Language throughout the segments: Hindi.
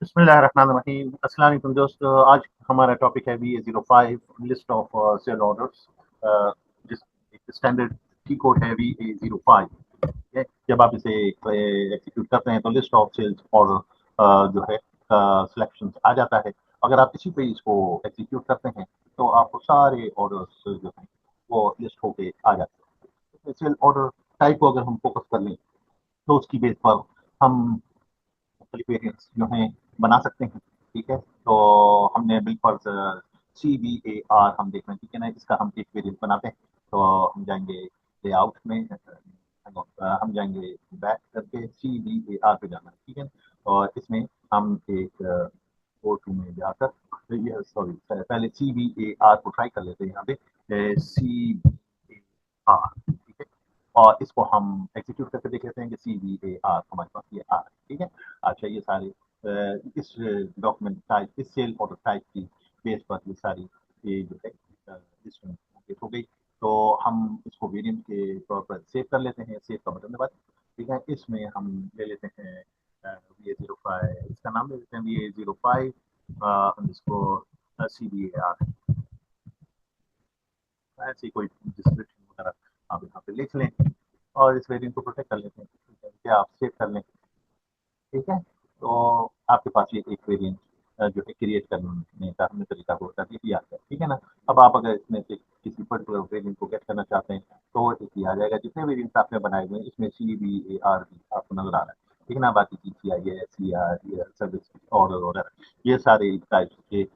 बिस्मिल्लाहिर्रहमानिर्रहीम। अस्सलाम वालेकुम दोस्तों। आज हमारा टॉपिक है VA05 list of cell orders. जिस एक स्टैंडर्ड की कोड है VA05। ठीक है, जब आप इसे एग्जीक्यूट करते हैं तो लिस्ट ऑफ सेल्स ऑर्डर जो है सिलेक्शन आ जाता है। अगर आप इसी पे इसको एग्जीक्यूट करते हैं तो आपको सारे ऑर्डर्स जो हैं वो लिस्ट होके आ जाते हैं। सेल ऑर्डर टाइप को अगर हम फोकस कर लें तो उसकी बेस पर हम मुख्तलिफ वेरिएंट्स जो हैं बना सकते हैं। ठीक है, तो हमने बिलफर्ज CBAR हम देख रहे हैं। ठीक है ना, इसका हम एक वेरिएंट बनाते हैं। तो हम जाएंगे लेआउट में, हम जाएंगे बैक करके CBAR पे जाना है। ठीक है, और इसमें हम एक गो टू में जाकर ये सॉरी पहले CBAR को ट्राई कर लेते हैं। यहाँ पे CBAR, ठीक है, और इसको हम एग्जीक्यूट करके देख लेते हैं कि CBAR हमारे पास ये आ रहा है। ठीक है, अच्छा ये सारे इस डॉक्यूमेंट टाइप, इस सेल ऑर्डर टाइप की बेस पर ये सारी ये जो है लिस्ट कंप्लीट हो गई। तो हम इसको वेरिएंट के तौर पर सेव कर लेते हैं। सेव का बटन दबा, ठीक है। इसमें हम ले लेते हैं VA05, इसका नाम ले लेते हैं VA05 इसको CBAR। ऐसी कोई डिस्क्रिप्शन वगैरह आप यहाँ पे लिख लें और इस वेरिएंट को प्रोटेक्ट कर लेते हैं। ठीक है, क्या आप सेव कर लें। ठीक है, तो आपके पास ये एक वेरिएंट जो है क्रिएट करने का हमने तरीका को कर दिया है। ठीक है ना, अब आप अगर इसमें से किसी पर्टिकुलर वेरिएंट को गेट करना चाहते हैं तो एक ही आ जाएगा। जितने वेरिएंट्स आपने बनाए हुए हैं इसमें CBAR भी आपको नजर आ रहा है। ठीक है ना, बाकी PCI है, CR, सर्विस ऑर्डर वगैरह, ये सारे टाइप्स के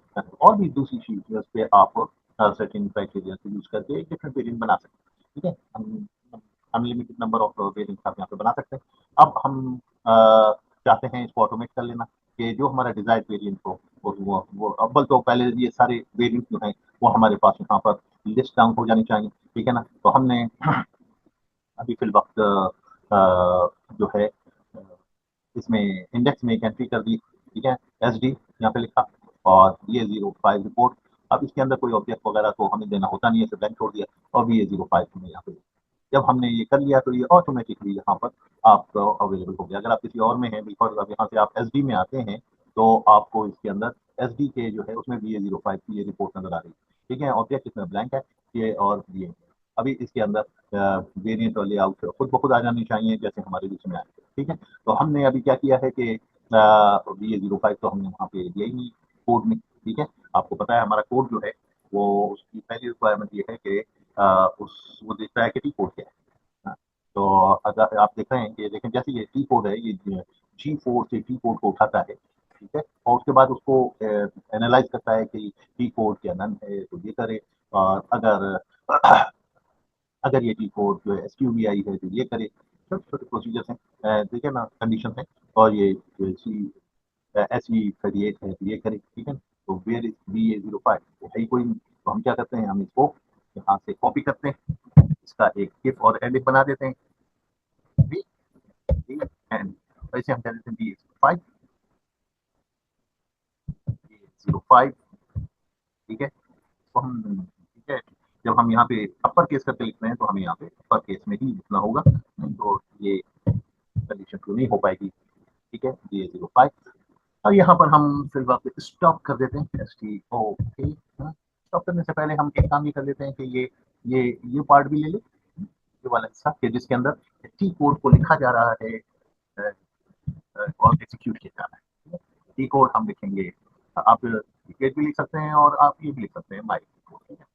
और भी दूसरी चीज़ पे आप सर्टेन क्राइटेरिया को यूज करके एक डिफरेंट वेरिएंट बना सकते हैं। ठीक है, हम अनलिमिटेड नंबर ऑफ वेरिएंट्स आप यहाँ पे बना सकते हैं। अब हम चाहते हैं इसको ऑटोमेट कर लेना कि जो हमारा डिजायर्ड वेरिएंट हो वो अव्वल तो पहले ये सारे वेरिएंट जो हैं वो हमारे पास यहाँ पर लिस्ट डाउन हो जानी चाहिए। ठीक है ना, तो हमने अभी फिल वक्त जो है इसमें इंडेक्स में एक एंट्री कर दी। ठीक है, SD यहाँ पे लिखा और VA05 रिपोर्ट। अब इसके अंदर कोई ऑब्जेक्ट वगैरह तो हमें देना होता नहीं है, ब्लैंक छोड़ दिया और VA05 हमने यहाँ पे। जब हमने ये कर लिया तो ये ऑटोमेटिकली यहाँ पर आपको अवेलेबल हो गया। अगर आप किसी और में हैं, बिल्कुल अब यहाँ से आप SD में आते हैं तो आपको इसके अंदर SD के जो है उसमें VA05 की ये रिपोर्ट नजर आ रही है। ठीक है, ऑब्जेक्ट इसमें ब्लैंक है ये और VA। अभी इसके अंदर वेरिएंट और लेआउट खुद ब खुद आ जानी चाहिए जैसे हमारे बीच में आए। ठीक है, तो हमने अभी क्या किया है कि VA05 तो हमने वहाँ पे दिया ही नहीं कोड में। ठीक है, आपको पता है हमारा कोड जो है वो उसकी पहली रिक्वायरमेंट ये है कि उस वो देखता है कि टी कोड क्या है। हाँ, तो अगर आप देख रहे हैं कि देखें जैसे ये टी कोड है, ये G4 से टी कोड को उठाता है। ठीक है, और उसके बाद उसको एनालाइज करता है कि टी कोड क्या नन है तो ये करे, और अगर अगर ये टी कोड जो है SQBI है तो ये करे। छोटे छोटे प्रोसीजर्स हैं, ठीक है ना, कंडीशन है। और ये SE38 है तो ये करे। ठीक है, तो वेयर इज VA05 तो है ही कोई नहीं। तो हम क्या करते हैं, हम इसको यहाँ से कॉपी करते हैं, इसका एक इफ और एंड बना देते हैं। बी बी एंड वैसे हम कह देते हैं VA05। ठीक है, तो हम ठीक है, जब हम यहाँ पे अपर केस करके लिख रहे हैं तो हमें यहाँ पे अपर केस में ही लिखना होगा, नहीं तो ये कंडीशन ट्रू नहीं हो पाएगी। ठीक है, VA05 और यहाँ पर हम फिर वापस स्टॉप कर देते हैं STOP। स्टॉप करने से पहले हम एक काम ये कर लेते हैं कि ये पार्ट भी ले लें, ये वाला हिस्सा कि जिसके अंदर टी कोड को लिखा जा रहा है और एग्जीक्यूट किया जा रहा है। टी कोड हम लिखेंगे, आप गेट भी लिख सकते हैं और आप ये भी लिख सकते हैं माई कोड। ठीक है,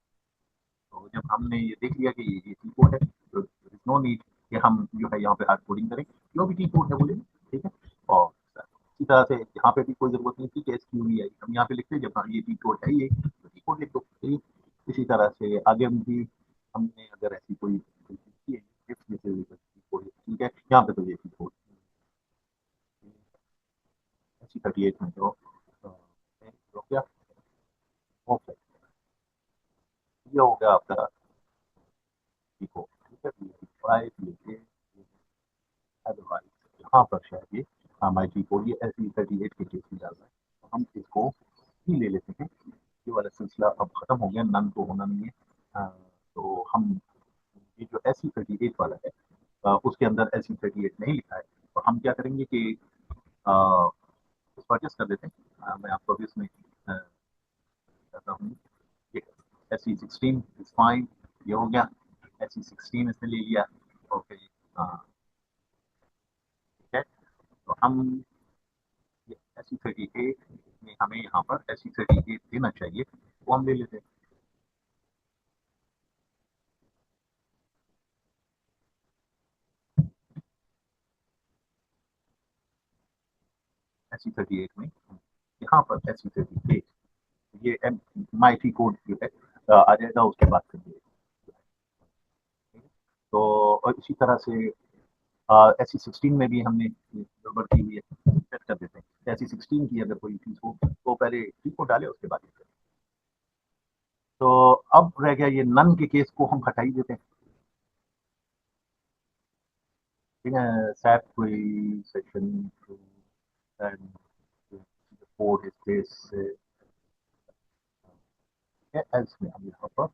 तो जब हमने ये देख लिया कि ये टी कोड है तो नो नीड कि हम जो है यहाँ पे हार्ड कोडिंग करें, जो भी टी कोड है वो ले लें। ठीक है, और इसी तरह से यहाँ पे भी कोई जरूरत नहीं थी कि SQBI हम यहाँ पे लिखते, जब हाँ ये टी कोड है ये तो टी कोड लिख दो। ठीक, इसी तरह से आगे भी हमने अगर ऐसी कोई ठीक है, यहाँ पे तो ये टी कोड SE38 में जो हो गया। ओके, ये हो गया आपका टी कोड। ठीक है, VA05 ये अदरवाइज यहाँ पर शायद ये हमारी टी कोड ये SE38 के केस में डाल रहा है, तो हम इसको ही ले लेते हैं। ये वाला सिलसिला अब खत्म हो गया, नन तो होना नहीं है। तो हम ये जो SE38 वाला है उसके अंदर SE38 नहीं लिखा है, तो हम क्या करेंगे कि इसको एडजस्ट कर देते हैं। मैं आपको अभी इसमें करता हूँ। SE16 इज फाइन, ये हो गया। SE16 इसने ले लिया। ओके, हाँ ठीक है। तो हम SE38 में हमें यहाँ पर SE38 देना चाहिए, वो हम ले लेते हैं। SE38 में यहाँ पर SE38 ये माई टी कोड जो है आ जाएगा, उसके बाद फिर ये। तो और इसी तरह से SE16 में भी हमने गड़बड़ की हुई है, सेट कर देते हैं। SE16 की अगर कोई चीज़ हो तो पहले टी को डाले, उसके बाद। तो अब रह गया ये नन के केस को हम हटा ही देते हैं। ठीक है, सैप कोई section and code is this else में हम यहाँ पर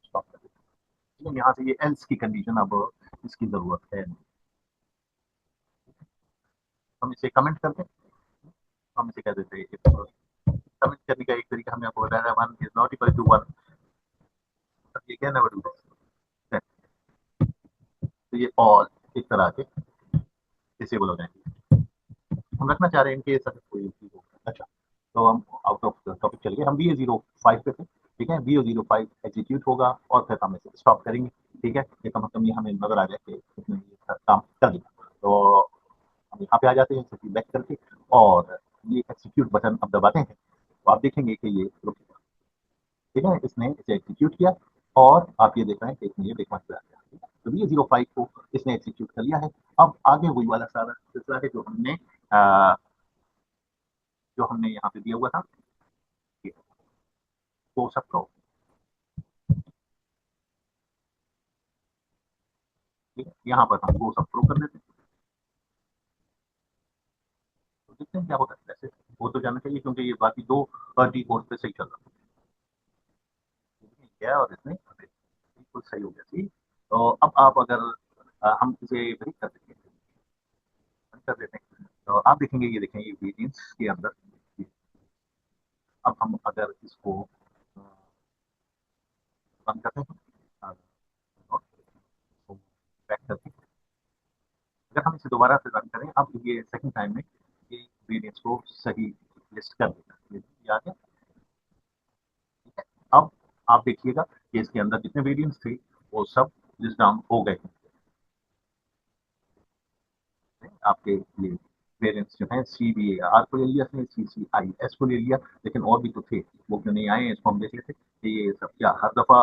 स्टॉप कर देते हैं। यहाँ से ये एल्स की कंडीशन अब इसकी जरूरत है। हम इसे कमेंट करते हैं। हम इसे कह देते हैं कमेंट करने का एक तरीका हमने आपको बताया, one is not equal to one. ये क्या नेवर डू दिस, तो ये ऑल एक तरह के डिसेबल हो जाएंगे। हम रखना चाह रहे हैं इनके साथ कोई चीज हो। अच्छा, तो हम आउट ऑफ टॉपिक चल गए। हम VA05 पे थे। ठीक है, VA05 एग्जीक्यूट होगा और फिर हम इसे स्टॉप करेंगे। ठीक है, ये कम से कम ये हमें नजर आ जाए कि इसने ये काम कर दिया। तो हम यहाँ पे आ जाते हैं इसे बैक करके, और ये एक्जीक्यूट बटन अब दबाते हैं तो आप देखेंगे कि ये रुकेगा। ठीक है, इसने इसे एग्जीक्यूट किया और आप ये देख रहे हैं कि इसने ये ब्रेक पॉइंट पे आ गया। ठीक है? तो VA05 को इसने एग्जीक्यूट कर लिया है। अब आगे वही वाला सारा सिलसिला है जो हमने यहाँ पे दिया हुआ था। तो सबको ठीक है, यहाँ पर हम वो सब प्रो कर देते हैं। तो देखते हैं क्या होता है। वैसे वो तो जाना चाहिए क्योंकि ये बाकी दो डी कोड पे सही चल रहा है। क्या और इसमें बिल्कुल सही हो गया। ठीक, तो अब आप अगर हम इसे ब्रेक कर देंगे, बंद कर देते हैं, तो आप देखेंगे, ये देखेंगे वेरिएंस के अंदर। अब हम अगर इसको बंद करते हैं और बैक करते हैं, अगर हम इसे दोबारा से रन करें, अब ये सेकंड टाइम में ये वेरिएंस को सही लिस्ट कर देगा। ये याद है। ठीक है, अब आप देखिएगा कि इसके अंदर जितने वेरिएंट्स थे वो सब लिस्ट डाउन हो गए हैं। आपके ये वेरिएंट्स जो हैं, CBAR को ले लिया, CCIS को ले लिया, लेकिन और भी तो थे, वो क्यों नहीं आए इसको हम देख लेते कि ये सब क्या हर दफा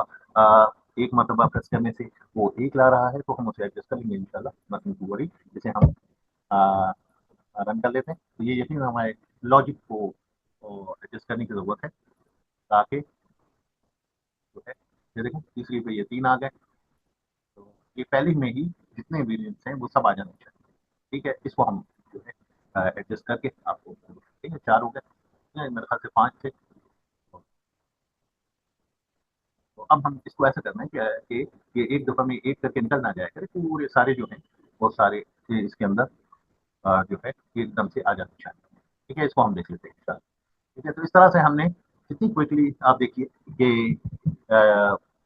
एक मरतबा प्रेस करने से वो एक ला रहा है। तो हम उसे एडजस्ट कर लेंगे इंशाल्लाह, नथिंग टू वरी। जिसे हम रन कर लेते हैं, तो ये यकीन हमारे लॉजिक को एडजस्ट करने की जरूरत है, ताकि जो है ये देखें तीसरी पे ये तीन आ गए। तो ये पहले में ही जितने वेरिएंट्स हैं वो सब आ जाने चाहिए। ठीक है, इसको हम जो है एडजस्ट करके आपको, ठीक है, चार हो गए, मेरे ख्याल से पाँच थे। तो अब हम इसको ऐसा करना है कि ये एक दफा में एक करके निकल ना जाए करे, पूरे सारे जो हैं वो सारे इसके अंदर जो है एकदम से आ जाने चाहिए। ठीक है, इसको हम देख लेते हैं। ठीक है, तो इस तरह से हमने कितनी क्विकली, आप देखिए कि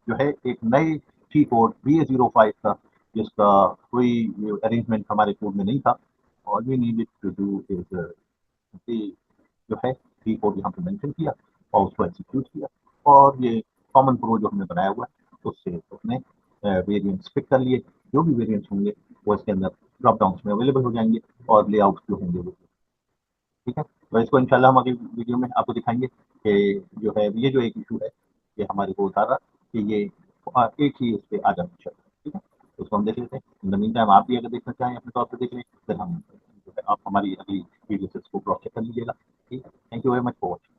जो है एक नए टी कोड VA05 का, जिसका कोई अरेंजमेंट हमारे कोड में नहीं था, और we needed to do is जो है टी कोड यहाँ पे मेंशन किया और उसको एग्जीक्यूट किया, और ये कॉमन प्रो जो हमने बनाया हुआ है उससे उसने वेरिएंट्स पिक कर लिए। जो भी वेरिएंट्स होंगे वो इसके अंदर ड्रॉप डाउन में अवेलेबल हो जाएंगे, और लेआउट जो होंगे वो। ठीक है, तो इसको इंशाल्लाह हम अगली वीडियो में आपको दिखाएंगे कि जो है ये जो एक इशू है ये हमारे को बता रहा कि ये एक ही उस पर आ जाना चाहिए। ठीक है, तो उसको हम देख लेते हैं। इन द मीन टाइम आप भी अगर देखना चाहें अपने तौर पर देख लें, फिर हम जो है आप हमारी अगली वीडियो से इसको क्रॉस चेक कर लीजिएगा। ठीक है, thank you very much for watching.